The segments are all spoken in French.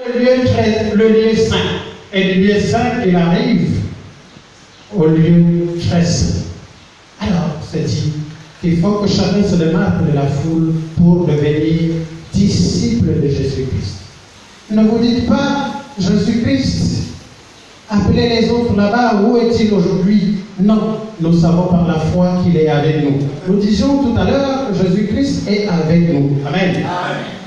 Le lieu saint. Et du lieu saint, il arrive au lieu très saint. Alors, c'est dit qu'il faut que chacun se démarque de la foule pour devenir disciple de Jésus-Christ. Ne vous dites pas, Jésus-Christ, appelez les autres là-bas, où est-il aujourd'hui? Non, nous savons par la foi qu'il est avec nous. Nous disions tout à l'heure que Jésus-Christ est avec nous. Amen. Amen.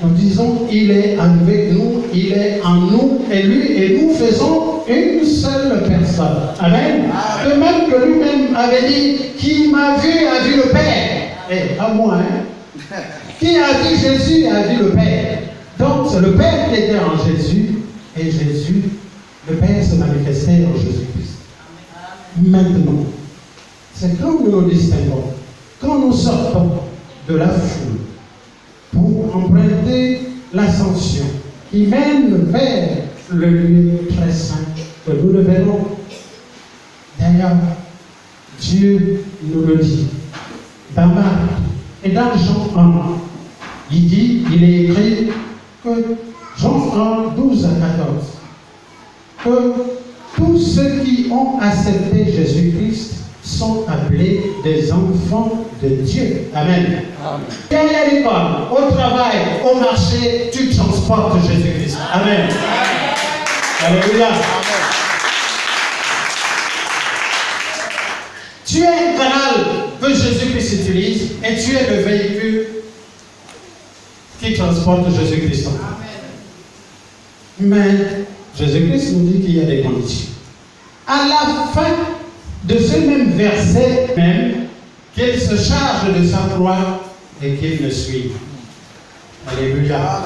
Nous disons, il est avec nous, il est en nous, et lui et nous faisons une seule personne. Amen. Amen. De même que lui-même avait dit, qui m'a vu a vu le Père. Eh, pas moi, hein. Qui a vu Jésus a vu le Père. Donc, c'est le Père qui était en Jésus, et Jésus, le Père se manifestait en Jésus-Christ. Maintenant, c'est quand nous nous distinguons, quand nous sortons de la foule pour emprunter l'ascension qui mène vers le lieu très saint que nous le verrons. D'ailleurs, Dieu nous le dit dans Marc et dans Jean 1. Il est écrit que Jean 1, 12 à 14, que tous ceux qui ont accepté Jésus-Christ sont appelés des enfants de Dieu. Amen. Amen. Et à l'école, au travail, au marché, tu transportes Jésus-Christ. Amen. Alléluia. Tu es un canal que Jésus-Christ utilise et tu es le véhicule qui transporte Jésus-Christ. Mais Jésus-Christ nous dit qu'il y a des conditions. À la fin de ce même verset, même, qu'il se charge de sa croix et qu'il le suive. Alléluia.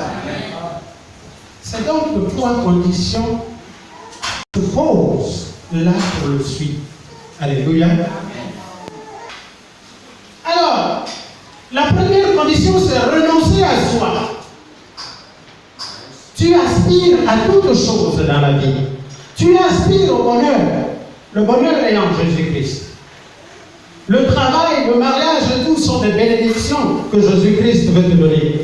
C'est donc trois conditions que pose là pour le suivre. Alléluia. Alors, la première condition, c'est renoncer à soi. Tu aspires à toute chose dans la vie. Tu aspires au bonheur. Le bonheur est en Jésus-Christ. Le travail, le mariage, tout sont des bénédictions que Jésus-Christ veut te donner.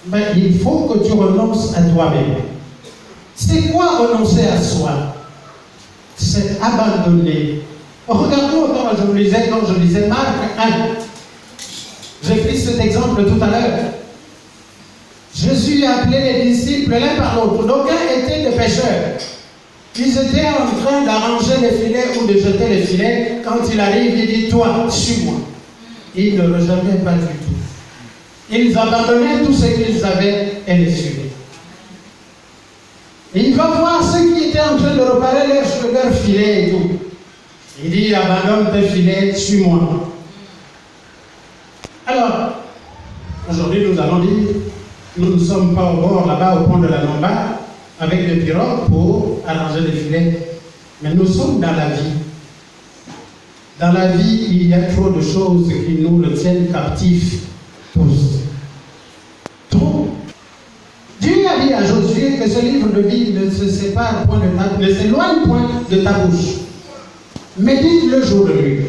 Mais il faut que tu renonces à toi-même. C'est quoi renoncer à soi? C'est abandonner. Regardons quand je lisais Marc 1. J'ai pris cet exemple tout à l'heure. Jésus a appelé les disciples l'un par l'autre. D'aucuns étaient des pêcheurs. Ils étaient en train d'arranger les filets ou de jeter les filets. Quand il arrive, il dit, toi, suis-moi. Ils ne le jetaient pas du tout. Ils abandonnaient tout ce qu'ils avaient et les suivaient. Et il va voir ceux qui étaient en train de réparer leurs filets et tout. Il dit, abandonne tes filets, suis-moi. Alors, aujourd'hui, nous allons dire, nous ne sommes pas au bord là-bas, au pont de la Lombard, avec des pirogues pour arranger les filets. Mais nous sommes dans la vie. Dans la vie, il y a trop de choses qui nous le tiennent captifs tous. Trop. Dieu a dit à Josué que ce livre de vie ne se sépare point de ta, ne s'éloigne point de ta bouche. Médite le jour de nuit.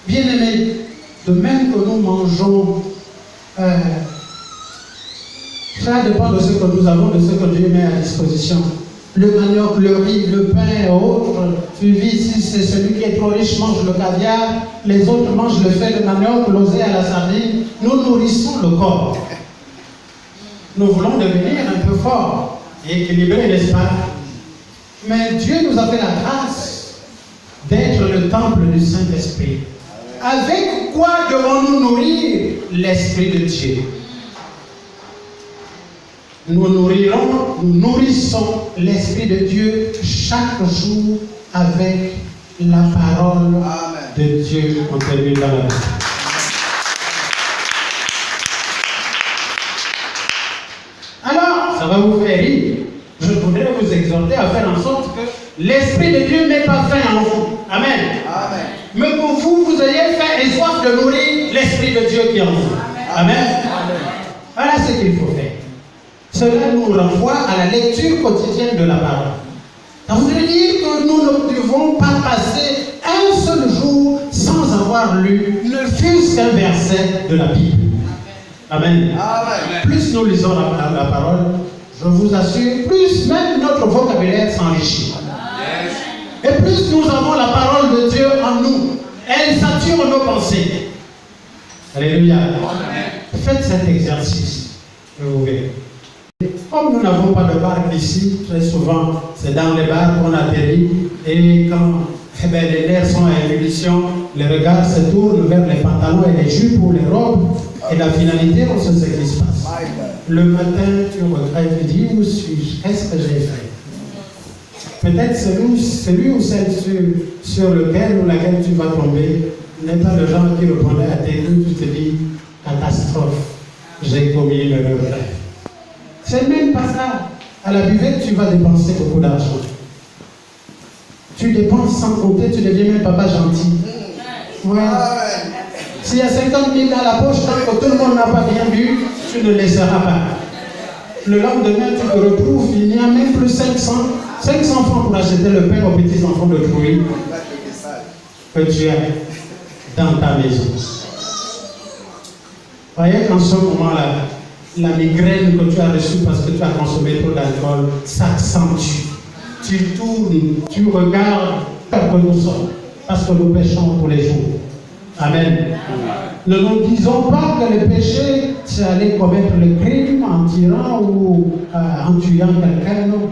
Bien-aimés, de même que nous mangeons, ça dépend de ce que nous avons, de ce que Dieu met à disposition. Le manioc, le riz, le pain et autres, suivi, si c'est celui qui est trop riche mange le caviar, les autres mangent le fait de manioc, l'oseille à la sardine. Nous nourrissons le corps. Nous voulons devenir un peu forts et équilibrés, n'est-ce pas? Mais Dieu nous a fait la grâce d'être le temple du Saint-Esprit. Avec quoi devons-nous nourrir l'Esprit de Dieu? Nous nourrissons l'Esprit de Dieu chaque jour avec la parole de Dieu contenue dans la Bible. Alors, ça va vous faire rire. Je voudrais vous exhorter à faire en sorte que l'Esprit de Dieu n'ait pas faim en vous. Amen. Amen. Mais pour vous, vous ayez faim et soif de nourrir l'Esprit de Dieu qui est en vous. Amen. Amen. Voilà ce qu'il faut faire. Cela nous renvoie à la lecture quotidienne de la parole. Ça voudrait dire que nous ne devons pas passer un seul jour sans avoir lu ne fût-ce qu'un verset de la Bible. Amen. Amen. Plus nous lisons la parole, je vous assure, plus même notre vocabulaire s'enrichit. Et plus nous avons la parole de Dieu en nous, elle sature nos pensées. Alléluia. Faites cet exercice et vous verrez. Comme nous n'avons pas de barque ici, très souvent c'est dans les bars qu'on atterrit et quand les nerfs sont à ébullition, les regards se tournent vers les pantalons et les jupes ou les robes et la finalité, on sait ce qui se passe. Le matin, tu regrettes, tu dis où suis-je? Qu'est-ce que j'ai fait? Peut-être celui ou celle sur lequel ou laquelle tu vas tomber n'est pas le genre qui répondait à tes coups, tu te dis catastrophe, j'ai commis le regret. C'est même pas ça. À la buvette, tu vas dépenser beaucoup d'argent. Tu dépenses sans compter, tu deviens même papa gentil. Ouais. S'il y a 50 000 dans la poche, tant que tout le monde n'a pas bien bu, tu ne laisseras pas. Le lendemain, tu te retrouves, il n'y a même plus 500 francs pour acheter le pain aux petits enfants de fruits que tu as dans ta maison. Voyez qu'en ce moment-là, la migraine que tu as reçue parce que tu as consommé trop d'alcool s'accentue. Tu tournes, tu regardes que nous sommes, parce que nous péchons tous les jours. Amen. Ne nous disons pas que le péché, c'est aller commettre le crime en tirant ou en tuant quelqu'un, non.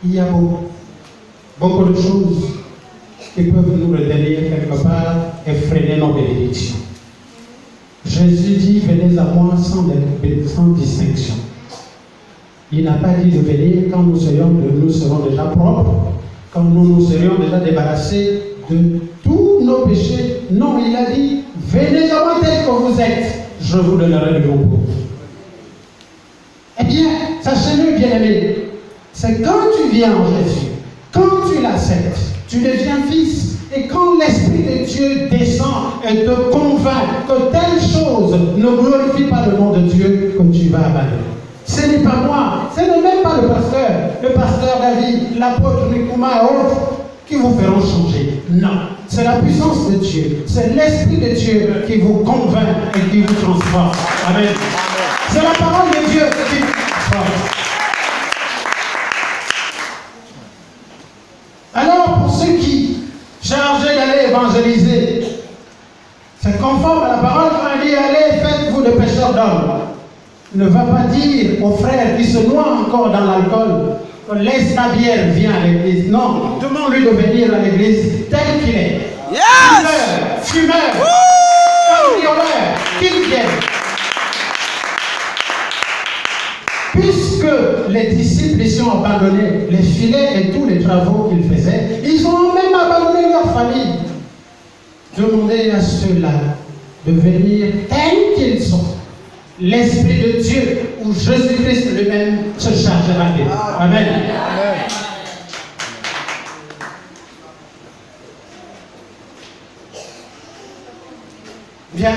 Il y a beaucoup de choses qui peuvent nous retenir quelque part et freiner nos bénédictions. Jésus dit, venez à moi sans distinction. Il n'a pas dit de venir quand nous serons déjà propres, quand nous serions déjà débarrassés de tous nos péchés. Non, il a dit, venez à moi tel que vous êtes, je vous donnerai de l'eau. Eh bien, sachez-le, bien-aimé, c'est quand tu viens en Jésus, quand tu l'acceptes, tu deviens fils. Et quand l'Esprit de Dieu descend et te convainc que telle chose ne glorifie pas le nom de Dieu, que tu vas abandonner. Ce n'est pas moi, ce n'est même pas le pasteur David, l'apôtre Nikouma et autres qui vous feront changer. Non, c'est la puissance de Dieu, c'est l'Esprit de Dieu qui vous convainc et qui vous transforme. Amen. C'est la parole de Dieu qui vous transforme. Alors, pour ceux qui chargés d'aller évangéliser, c'est conforme à la parole quand elle dit allez, faites-vous de pécheurs d'hommes. Ne va pas dire aux frères qui se noient encore dans l'alcool que laisse ta bière, viens à l'église. Non, demande-lui de venir à l'église tel qu'il est. Yes! Fumeur, cambrioleur, qu'il vienne. Puisque les disciples ici ont abandonné les filets et tous les travaux qu'ils faisaient, ils ont même abandonné leur famille. Demandez à ceux-là de venir tels qu'ils sont. L'Esprit de Dieu ou Jésus-Christ lui-même se chargera d'eux. Amen. Amen. Bien,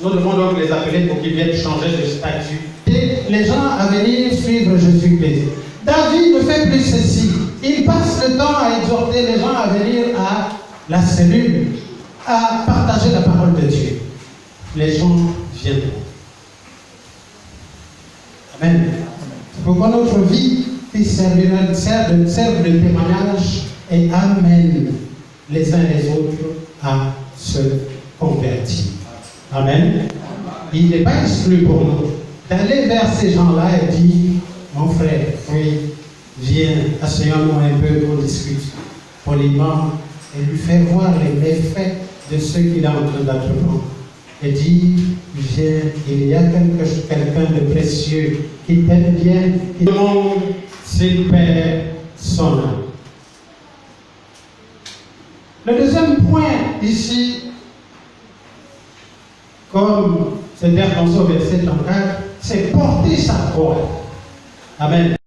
nous demandons les appeler pour qu'ils viennent changer de statut. Et les gens à venir suivre Jésus-Christ. David ne fait plus ceci. Il passe le temps à exhorter les gens à venir à la cellule, à partager la parole de Dieu. Les gens viendront. Amen. Pour que notre vie puisse serve de témoignage et amène les uns les autres à se convertir. Amen. Il n'est pas exclu pour nous d'aller vers ces gens-là et dire, mon frère, oui, viens, asseyons-nous un peu, on discute poliment et lui faire voir les méfaits de ceux qu'il est en train d'entreprendre. Et dire, viens, il y a quelqu'un de précieux qui t'aime bien, qui demande s'il perd son âme. Le deuxième point ici, comme c'est annoncé au verset 34, c'est porter sa croix. Amen.